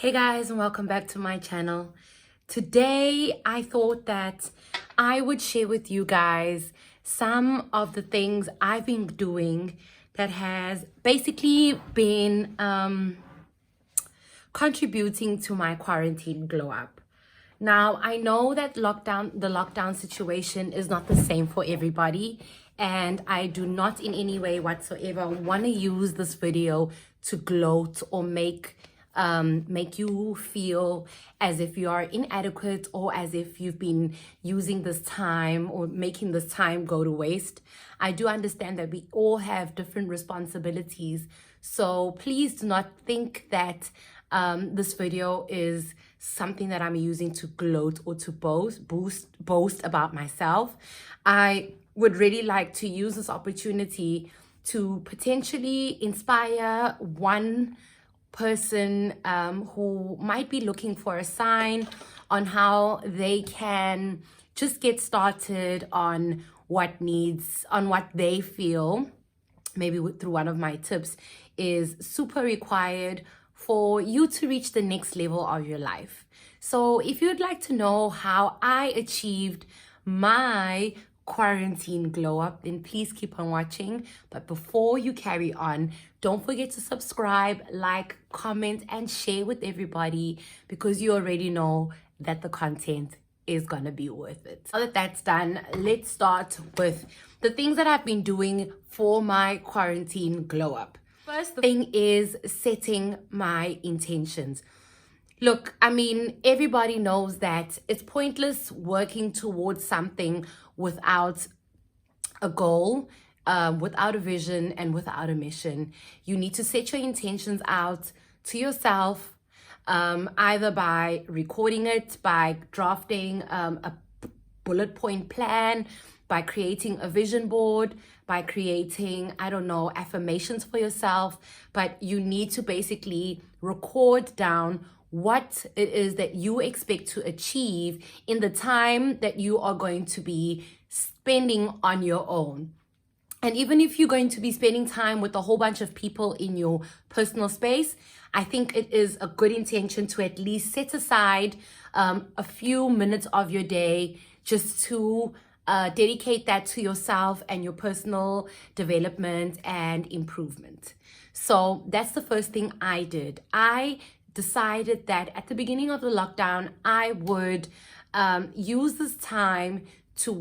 Hey guys, and welcome back to my channel. Today I thought that I would share with you guys some of the things I've been doing that has basically been contributing to my quarantine glow up. Now, I know that the lockdown situation is not the same for everybody, and I do not in any way whatsoever want to use this video to gloat or make you feel as if you are inadequate or as if you've been using this time or making this time go to waste. I do understand that we all have different responsibilities, so please do not think that this video is something that I'm using to gloat or to boast about myself. I would really like to use this opportunity to potentially inspire one person who might be looking for a sign on how they can just get started on what they feel, maybe through one of my tips, is super required for you to reach the next level of your life. So if you'd like to know how I achieved my quarantine glow up, then please keep on watching. But before you carry on, don't forget to subscribe, like, comment, and share with everybody, because you already know that the content is gonna be worth it. Now that that's done, let's start with the things that I've been doing for my quarantine glow up. First thing is setting my intentions. Look, I mean, everybody knows that it's pointless working towards something without a goal, without a vision, and without a mission. You need to set your intentions out to yourself, either by recording it, by drafting a bullet point plan, by creating a vision board, by creating, I don't know, affirmations for yourself. But you need to basically record down what it is that you expect to achieve in the time that you are going to be spending on your own. And even if you're going to be spending time with a whole bunch of people in your personal space, I think it is a good intention to at least set aside a few minutes of your day just to dedicate that to yourself and your personal development and improvement. So that's the first thing I did. I decided that at the beginning of the lockdown, I would use this time to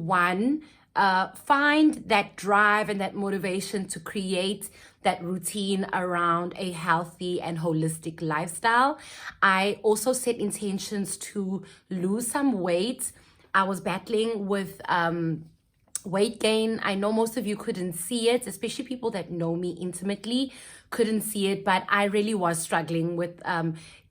find that drive and that motivation to create that routine around a healthy and holistic lifestyle. I also set intentions to lose some weight. I was battling with weight gain. I know most of you couldn't see it, especially people that know me intimately couldn't see it, but I really was struggling with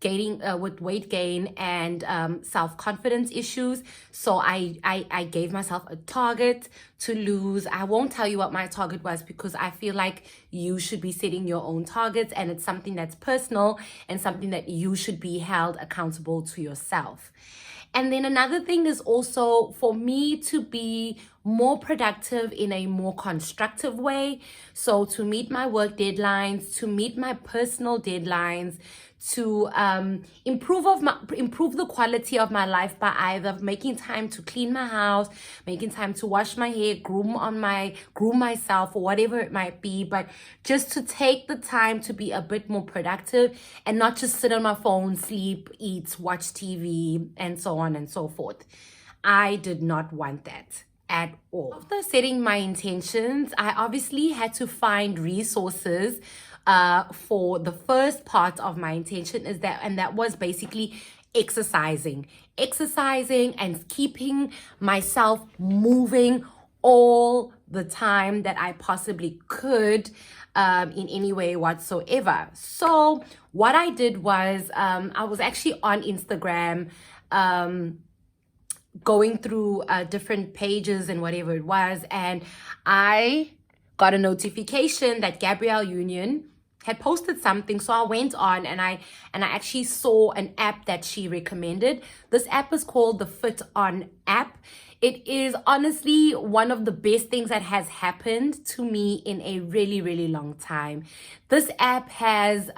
with weight gain and self-confidence issues. So I gave myself a target to lose. I won't tell you what my target was, because I feel like you should be setting your own targets, and it's something that's personal and something that you should be held accountable to yourself. And then another thing is also for me to be more productive in a more constructive way. So to meet my work deadlines, to meet my personal deadlines, to improve the quality of my life by either making time to clean my house, making time to wash my hair, groom myself, or whatever it might be, but just to take the time to be a bit more productive and not just sit on my phone, sleep, eat, watch TV, and so on and so forth. I did not want that at all. After setting my intentions, I obviously had to find resources for the first part of my intention, and that was basically exercising and keeping myself moving all the time that I possibly could, in any way whatsoever. So what I did was I was actually on Instagram, going through different pages and whatever it was, and I got a notification that Gabrielle Union had posted something. So I went on and I actually saw an app that she recommended. This app is called the Fit On app. It is honestly one of the best things that has happened to me in a really, really long time. This app has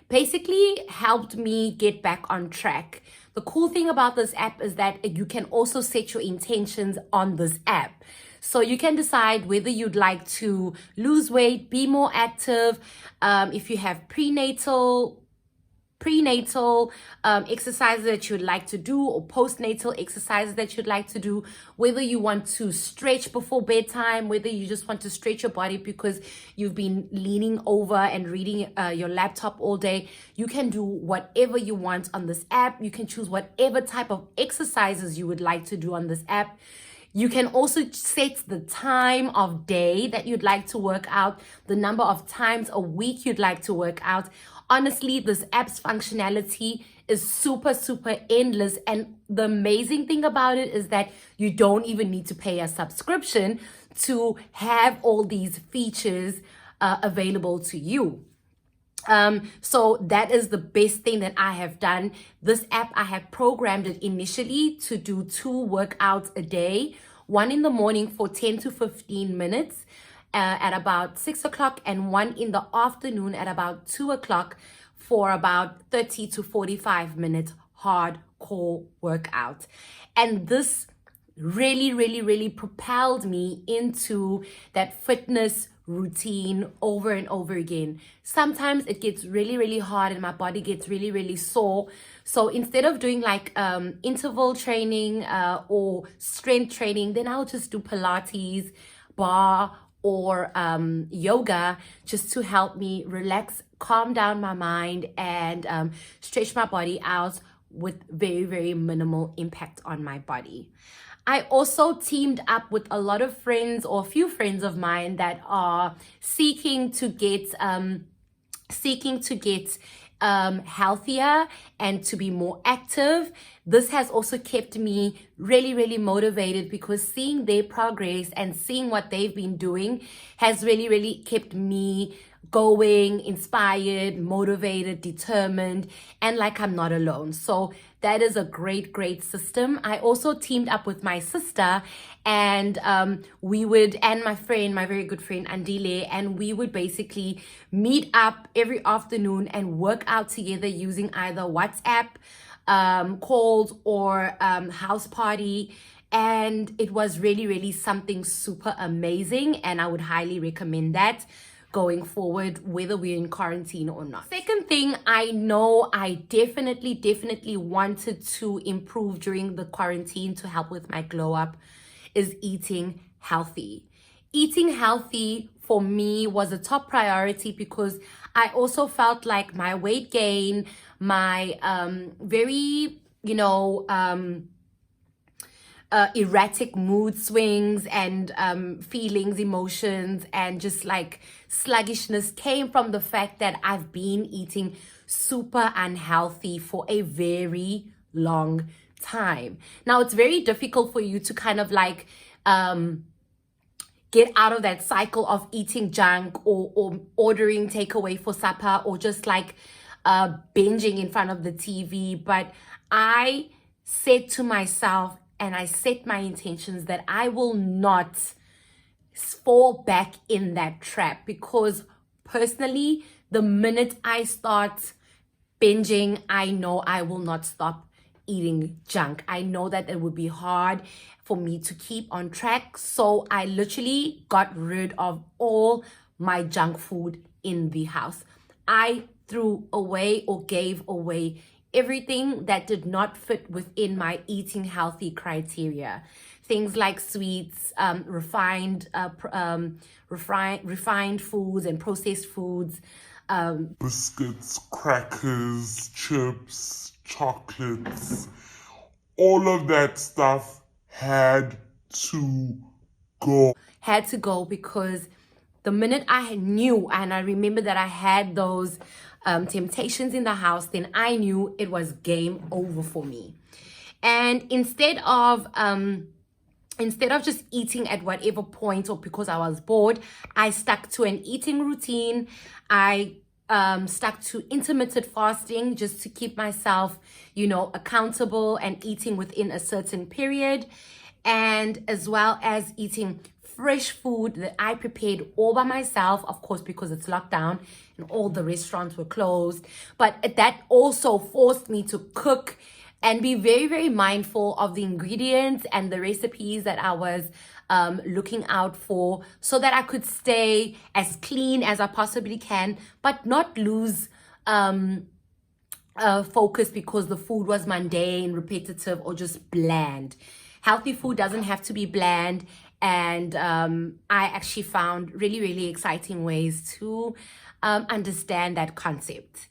basically helped me get back on track. The cool thing about this app is that you can also set your intentions on this app. So you can decide whether you'd like to lose weight, be more active, if you have prenatal exercises that you'd like to do, or postnatal exercises that you'd like to do, whether you want to stretch before bedtime, whether you just want to stretch your body because you've been leaning over and reading your laptop all day. You can do whatever you want on this app. You can choose whatever type of exercises you would like to do on this app. You can also set the time of day that you'd like to work out, the number of times a week you'd like to work out. Honestly, this app's functionality is super, super endless. And the amazing thing about it is that you don't even need to pay a subscription to have all these features available to you. So that is the best thing that I have done. This app, I have programmed it initially to do 2 workouts a day, one in the morning for 10 to 15 minutes at about 6 o'clock, and one in the afternoon at about 2 o'clock for about 30 to 45 minutes hardcore workout. And this really propelled me into that fitness routine over and over again. Sometimes it gets really hard and my body gets really sore. So instead of doing like interval training or strength training, then I'll just do Pilates, bar, or yoga, just to help me relax, calm down my mind, and stretch my body out with very minimal impact on my body. I also teamed up with a lot of friends, or a few friends of mine, that are seeking to get healthier and to be more active. This has also kept me really motivated, because seeing their progress and seeing what they've been doing has really kept me going, inspired, motivated, determined, and like I'm not alone. So that is a great system. I also teamed up with my sister, and and my very good friend Andile, and we would basically meet up every afternoon and work out together using either WhatsApp calls or house party. And it was really something super amazing, and I would highly recommend that going forward, whether we're in quarantine or not. Second thing, I know I definitely wanted to improve during the quarantine to help with my glow up, is eating healthy. Eating healthy for me was a top priority, because I also felt like my weight gain, my erratic mood swings and feelings, emotions, and just like sluggishness came from the fact that I've been eating super unhealthy for a very long time. Now, it's very difficult for you to kind of like get out of that cycle of eating junk, or ordering takeaway for supper, or just like binging in front of the TV. But I said to myself, and I set my intentions, that I will not fall back in that trap, because personally, the minute I start binging, I know I will not stop eating junk. I know that it would be hard for me to keep on track. So I literally got rid of all my junk food in the house. I threw away or gave away everything that did not fit within my eating healthy criteria. Things like sweets, refined foods and processed foods, biscuits, crackers, chips, chocolates, all of that stuff had to go. Because the minute I knew, and I remember that I had those temptations in the house, then I knew it was game over for me. And instead of just eating at whatever point, or because I was bored, I stuck to an eating routine. I stuck to intermittent fasting, just to keep myself, accountable and eating within a certain period, and as well as eating fresh food that I prepared all by myself, of course, because it's lockdown. and all the restaurants were closed. But that also forced me to cook and be very, very mindful of the ingredients and the recipes that I was looking out for, so that I could stay as clean as I possibly can, but not lose focus because the food was mundane, repetitive, or just bland. Healthy food doesn't have to be bland. And I actually found really, really exciting ways to understand that concept.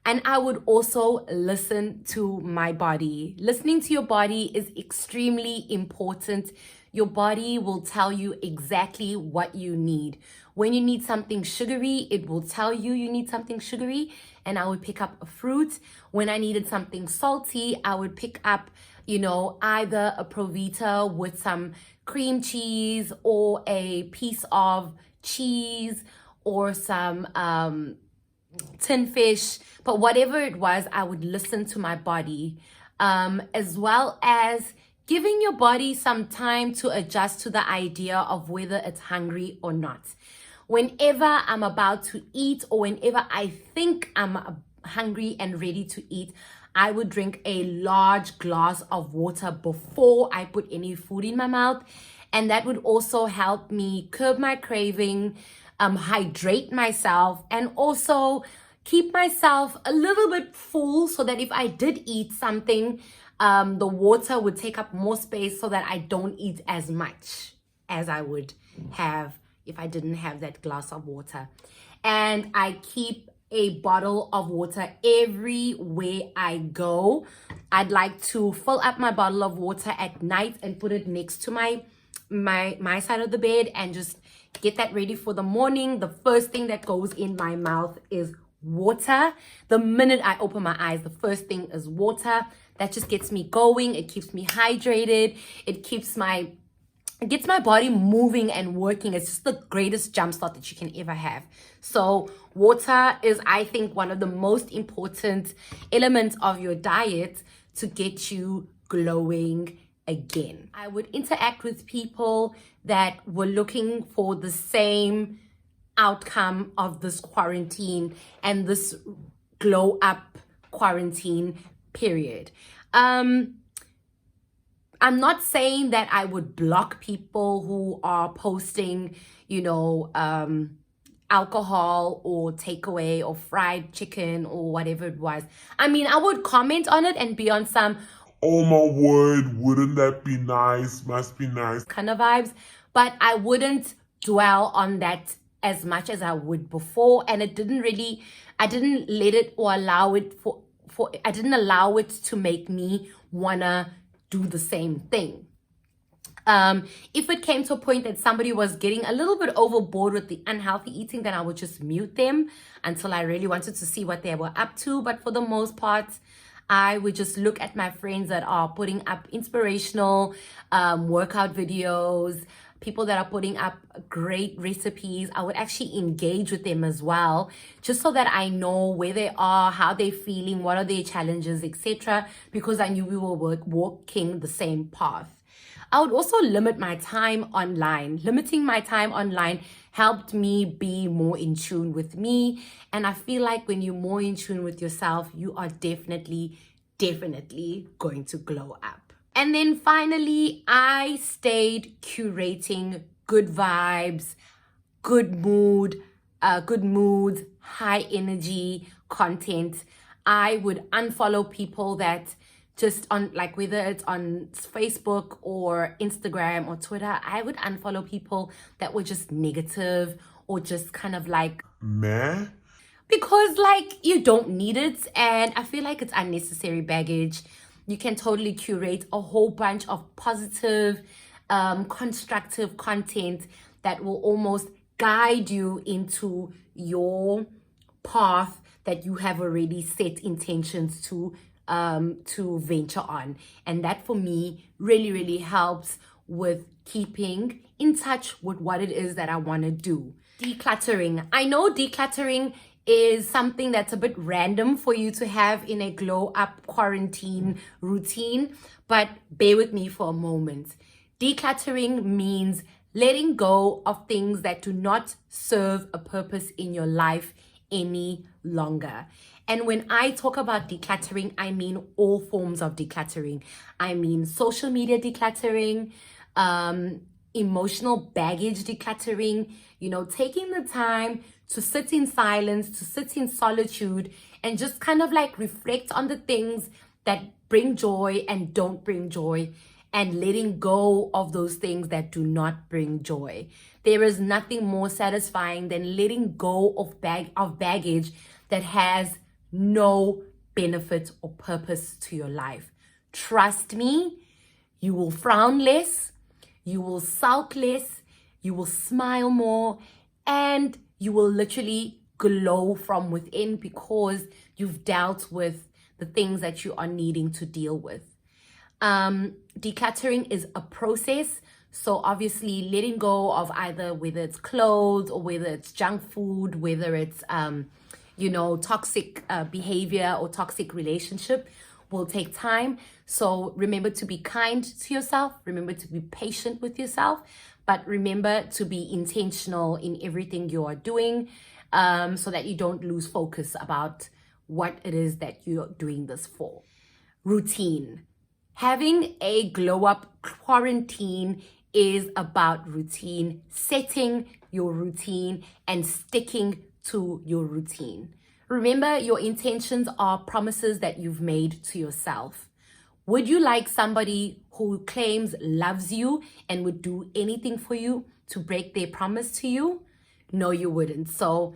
And I would also listen to my body. Listening to your body is extremely important. Your body will tell you exactly what you need. When you need something sugary, it will tell you you need something sugary, and I would pick up a fruit. When I needed something salty, I would pick up, either a Provita with some cream cheese or a piece of cheese or some tin fish. But whatever it was, I would listen to my body, as well as giving your body some time to adjust to the idea of whether it's hungry or not. Whenever I'm about to eat, or whenever I think I'm hungry and ready to eat, I would drink a large glass of water before I put any food in my mouth. And that would also help me curb my craving, hydrate myself, and also keep myself a little bit full, so that if I did eat something, the water would take up more space, so that I don't eat as much as I would have if I didn't have that glass of water. And I keep a bottle of water everywhere I go. I'd like to fill up my bottle of water at night and put it next to my side of the bed, and just get that ready for the morning. The first thing that goes in my mouth is water. The minute I open my eyes, the first thing is water. That just gets me going. It keeps me hydrated. It gets my body moving and working. It's just the greatest jump start that you can ever have. So water is, I think, one of the most important elements of your diet to get you glowing again. I would interact with people that were looking for the same outcome of this quarantine and this glow up quarantine period. I'm not saying that I would block people who are posting, alcohol or takeaway or fried chicken or whatever it was. I mean, I would comment on it and be on some, oh my word, wouldn't that be nice? Must be nice kind of vibes, but I wouldn't dwell on that as much as I would before. And I didn't let it or allow it I didn't allow it to make me wanna do the same thing. If it came to a point that somebody was getting a little bit overboard with the unhealthy eating, then I would just mute them until I really wanted to see what they were up to. But for the most part, I would just look at my friends that are putting up inspirational workout videos, people that are putting up great recipes. I would actually engage with them as well, just so that I know where they are, how they're feeling, what are their challenges, etc., because I knew we were walking the same path. I would also limit my time online. Limiting my time online helped me be more in tune with me. And I feel like when you're more in tune with yourself, you are definitely going to glow up. And then finally, I stayed curating good vibes, good moods, high energy content. I would unfollow people that just on, like, whether it's on Facebook or Instagram or Twitter, I would unfollow people that were just negative or just kind of like meh, because you don't need it. And I feel like it's unnecessary baggage. You can totally curate a whole bunch of positive, constructive content that will almost guide you into your path that you have already set intentions to venture on. And that for me really helps with keeping in touch with what it is that I want to do. Decluttering. I know decluttering is something that's a bit random for you to have in a glow up quarantine routine, but bear with me for a moment. Decluttering means letting go of things that do not serve a purpose in your life any longer. And when I talk about decluttering, I mean all forms of decluttering. I mean social media decluttering, emotional baggage decluttering, taking the time to sit in silence, to sit in solitude, and just kind of like reflect on the things that bring joy and don't bring joy, and letting go of those things that do not bring joy. There is nothing more satisfying than letting go of baggage that has no benefit or purpose to your life. Trust me, you will frown less, you will sulk less, you will smile more, and you will literally glow from within because you've dealt with the things that you are needing to deal with. Decluttering is a process. So obviously letting go of either whether it's clothes or whether it's junk food, whether it's, toxic behavior or toxic relationship will take time. So remember to be kind to yourself. Remember to be patient with yourself. But remember to be intentional in everything you are doing, so that you don't lose focus about what it is that you're doing this for. Routine. Having a glow up quarantine is about routine, setting your routine and sticking to your routine. Remember, your intentions are promises that you've made to yourself. Would you like somebody who claims loves you and would do anything for you to break their promise to you? No, you wouldn't. So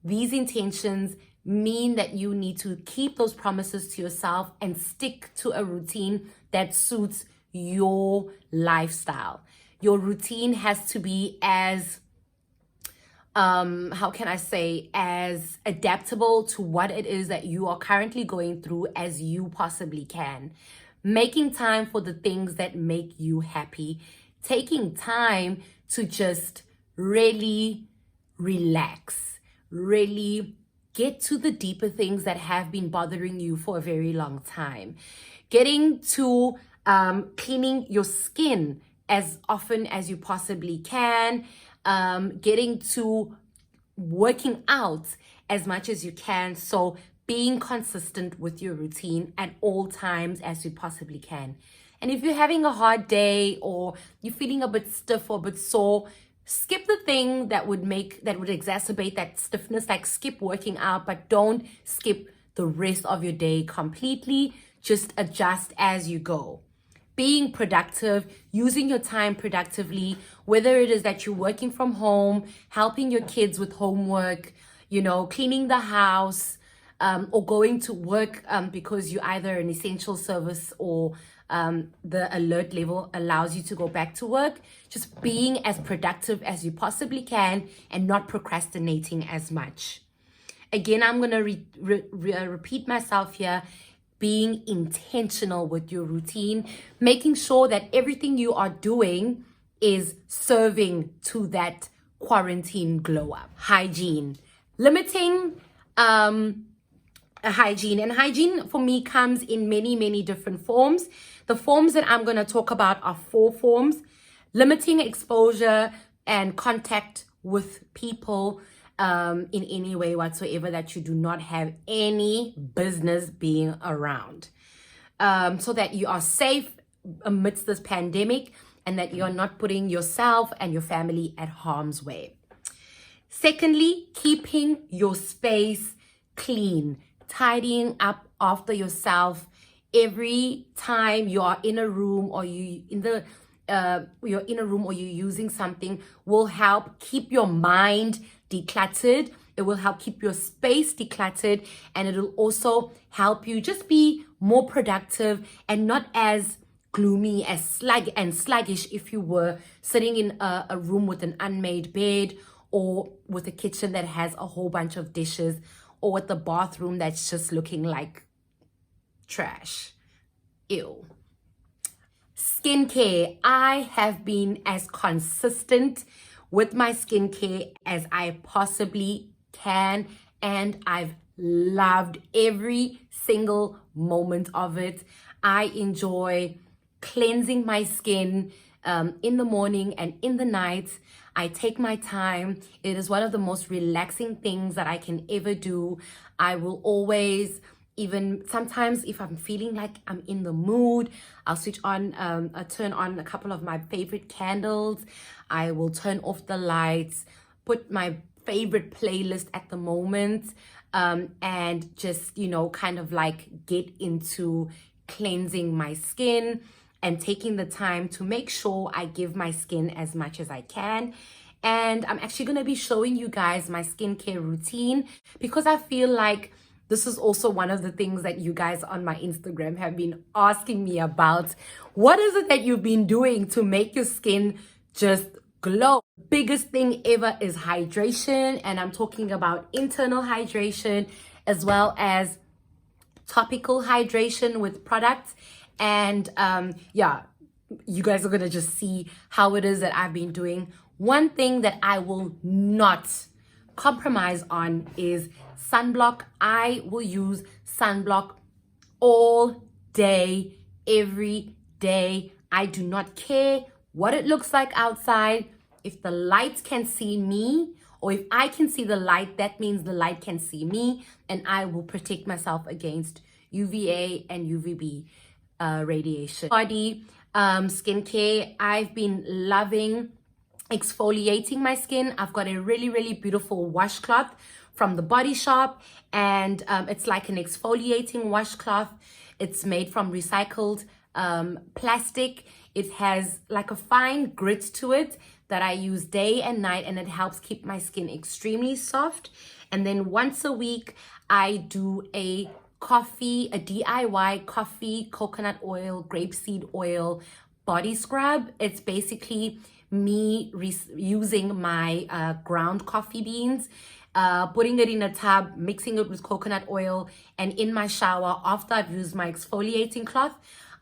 these intentions mean that you need to keep those promises to yourself and stick to a routine that suits your lifestyle. Your routine has to be as as adaptable to what it is that you are currently going through as you possibly can. Making time for the things that make you happy. Taking time to just really relax. Really get to the deeper things that have been bothering you for a very long time. Getting to cleaning your skin as often as you possibly can. Getting to working out as much as you can. So being consistent with your routine at all times as you possibly can. And if you're having a hard day or you're feeling a bit stiff or a bit sore, skip the thing that would exacerbate that stiffness, like skip working out, but don't skip the rest of your day completely. Just adjust as you go. Being productive, using your time productively, whether it is that you're working from home, helping your kids with homework, cleaning the house, or going to work because you're either an essential service or the alert level allows you to go back to work. Just being as productive as you possibly can and not procrastinating as much. Again, I'm going to repeat myself here. Being intentional with your routine, making sure that everything you are doing is serving to that quarantine glow up. Hygiene. Limiting hygiene. And hygiene for me comes in many, many different forms. The forms that I'm going to talk about are 4 forms. Limiting exposure and contact with people in any way whatsoever that you do not have any business being around. So that you are safe amidst this pandemic and that you are not putting yourself and your family at harm's way. Secondly, keeping your space clean, tidying up after yourself. Every time you are in a room or you're in a room or you're using something will help keep your mind decluttered. It will help keep your space decluttered, and it will also help you just be more productive and not as gloomy as sluggish if you were sitting in a room with an unmade bed, or with a kitchen that has a whole bunch of dishes, or with the bathroom that's just looking like trash. Ew. Skincare. I have been as consistent with my skincare as I possibly can, and I've loved every single moment of it. I enjoy cleansing my skin, in the morning and in the night. I take my time. It is one of the most relaxing things that I can ever do. I will always, even sometimes if I'm feeling like I'm in the mood, I'll turn on a couple of my favorite candles. I will turn off the lights, put my favorite playlist at the moment, and just, kind of like get into cleansing my skin and taking the time to make sure I give my skin as much as I can. And I'm actually going to be showing you guys my skincare routine because I feel like this is also one of the things that you guys on my Instagram have been asking me about. What is it that you've been doing to make your skin just glow? Biggest thing ever is hydration, and I'm talking about internal hydration as well as topical hydration with products. And you guys are gonna just see how it is that I've been doing. One thing that I will not compromise on is sunblock. I will use sunblock all day, every day. I do not care what it looks like outside. If the light can see me, or if I can see the light, that means the light can see me, and I will protect myself against UVA and UVB radiation. Body skincare, I've been loving exfoliating my skin. I've got a really, really beautiful washcloth from the Body Shop, and it's like an exfoliating washcloth. It's made from recycled plastic. It has like a fine grit to it that I use day and night, and it helps keep my skin extremely soft. And then once a week, I do a DIY coffee, coconut oil, grapeseed oil body scrub. It's basically me using my ground coffee beans, putting it in a tub, mixing it with coconut oil, and in my shower, after I've used my exfoliating cloth,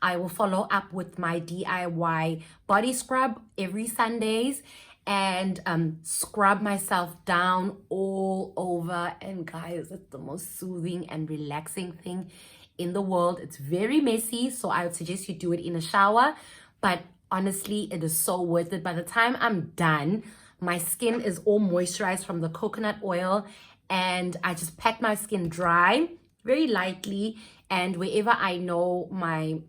I will follow up with my DIY body scrub every Sundays and scrub myself down all over. And guys, it's the most soothing and relaxing thing in the world. It's very messy, so I would suggest you do it in a shower, but honestly, it is so worth it. By the time I'm done, my skin is all moisturized from the coconut oil, and I just pat my skin dry very lightly, and wherever I know my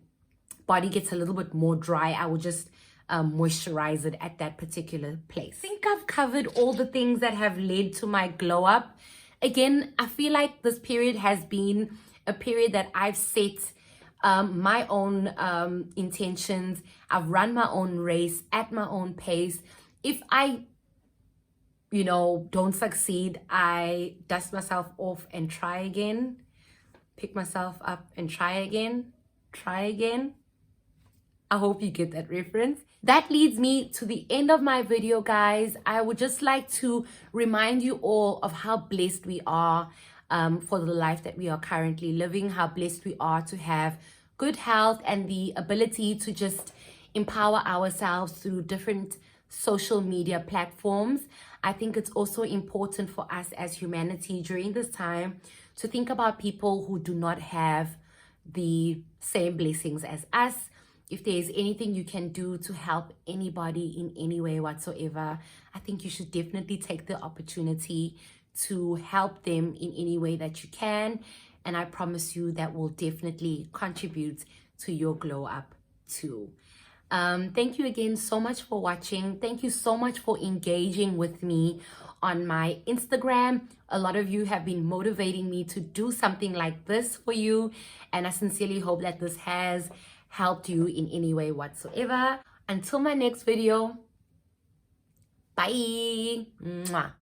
body gets a little bit more dry, I will just moisturize it at that particular place. I think I've covered all the things that have led to my glow up. Again, I feel like this period has been a period that I've set my own intentions. I've run my own race at my own pace. If I don't succeed, I dust myself off and try again, pick myself up and try again. I hope you get that reference. That leads me to the end of my video, guys. I would just like to remind you all of how blessed we are for the life that we are currently living, how blessed we are to have good health and the ability to just empower ourselves through different social media platforms. I think it's also important for us as humanity during this time to think about people who do not have the same blessings as us. If there's anything you can do to help anybody in any way whatsoever, I think you should definitely take the opportunity to help them in any way that you can. And I promise you that will definitely contribute to your glow up too. Thank you again so much for watching. Thank you so much for engaging with me on my Instagram. A lot of you have been motivating me to do something like this for you, and I sincerely hope that this has helped you in any way whatsoever. Until my next video, bye. Mwah.